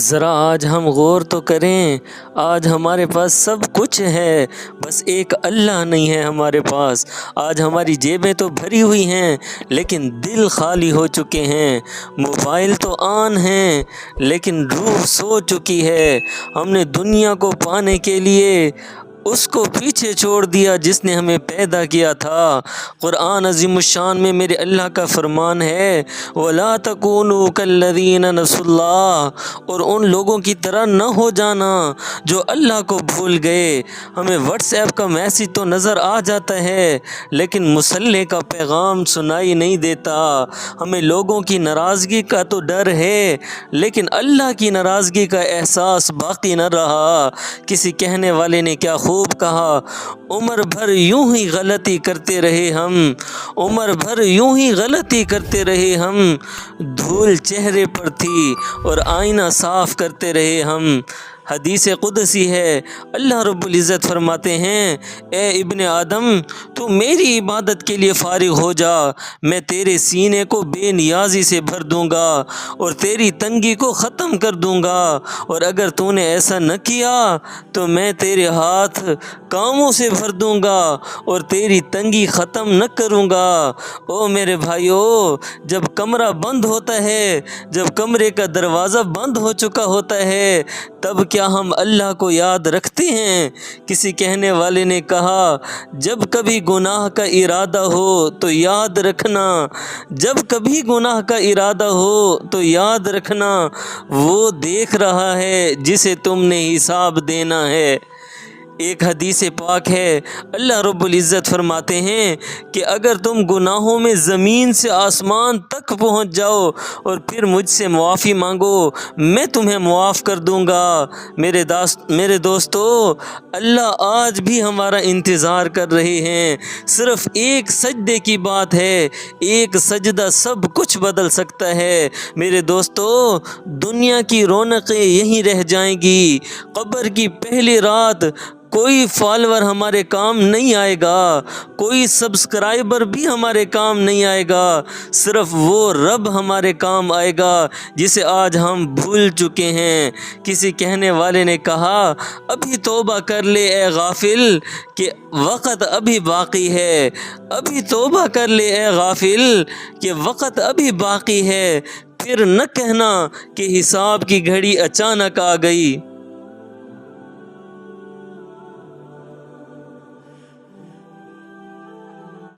ذرا آج ہم غور تو کریں، آج ہمارے پاس سب کچھ ہے، بس ایک اللہ نہیں ہے ہمارے پاس۔ آج ہماری جیبیں تو بھری ہوئی ہیں لیکن دل خالی ہو چکے ہیں، موبائل تو آن ہیں لیکن روح سو چکی ہے۔ ہم نے دنیا کو پانے کے لیے اس کو پیچھے چھوڑ دیا جس نے ہمیں پیدا کیا تھا۔ قرآن عظیم الشان میں میرے اللہ کا فرمان ہے، وَلَا تَكُونُوا كَالَّذِينَ نَسُوا اللَّهَ، اور ان لوگوں کی طرح نہ ہو جانا جو اللہ کو بھول گئے۔ ہمیں واٹس ایپ کا میسج تو نظر آ جاتا ہے لیکن مصلح کا پیغام سنائی نہیں دیتا۔ ہمیں لوگوں کی ناراضگی کا تو ڈر ہے لیکن اللہ کی ناراضگی کا احساس باقی نہ رہا۔ کسی کہنے والے نے کیا خوب کہا، عمر بھر یوں ہی غلطی کرتے رہے ہم، عمر بھر یوں ہی غلطی کرتے رہے ہم، دھول چہرے پر تھی اور آئینہ صاف کرتے رہے ہم۔ حدیث قدسی ہے، اللہ رب العزت فرماتے ہیں، اے ابن آدم، تو میری عبادت کے لیے فارغ ہو جا، میں تیرے سینے کو بے نیازی سے بھر دوں گا اور تیری تنگی کو ختم کر دوں گا، اور اگر تو نے ایسا نہ کیا تو میں تیرے ہاتھ کاموں سے بھر دوں گا اور تیری تنگی ختم نہ کروں گا۔ او میرے بھائیو، جب کمرہ بند ہوتا ہے، جب کمرے کا دروازہ بند ہو چکا ہوتا ہے، تب کیا ہم اللہ کو یاد رکھتے ہیں؟ کسی کہنے والے نے کہا، جب کبھی گناہ کا ارادہ ہو تو یاد رکھنا، جب کبھی گناہ کا ارادہ ہو تو یاد رکھنا، وہ دیکھ رہا ہے جسے تم نے حساب دینا ہے۔ ایک حدیث پاک ہے، اللہ رب العزت فرماتے ہیں کہ اگر تم گناہوں میں زمین سے آسمان تک پہنچ جاؤ اور پھر مجھ سے معافی مانگو، میں تمہیں معاف کر دوں گا۔ میرے دوستو، اللہ آج بھی ہمارا انتظار کر رہے ہیں۔ صرف ایک سجدے کی بات ہے، ایک سجدہ سب کچھ بدل سکتا ہے۔ میرے دوستو، دنیا کی رونقیں یہیں رہ جائیں گی۔ قبر کی پہلی رات کوئی فالوور ہمارے کام نہیں آئے گا، کوئی سبسکرائبر بھی ہمارے کام نہیں آئے گا، صرف وہ رب ہمارے کام آئے گا جسے آج ہم بھول چکے ہیں۔ کسی کہنے والے نے کہا، ابھی توبہ کر لے اے غافل کہ وقت ابھی باقی ہے، ابھی توبہ کر لے اے غافل کہ وقت ابھی باقی ہے، پھر نہ کہنا کہ حساب کی گھڑی اچانک آ گئی۔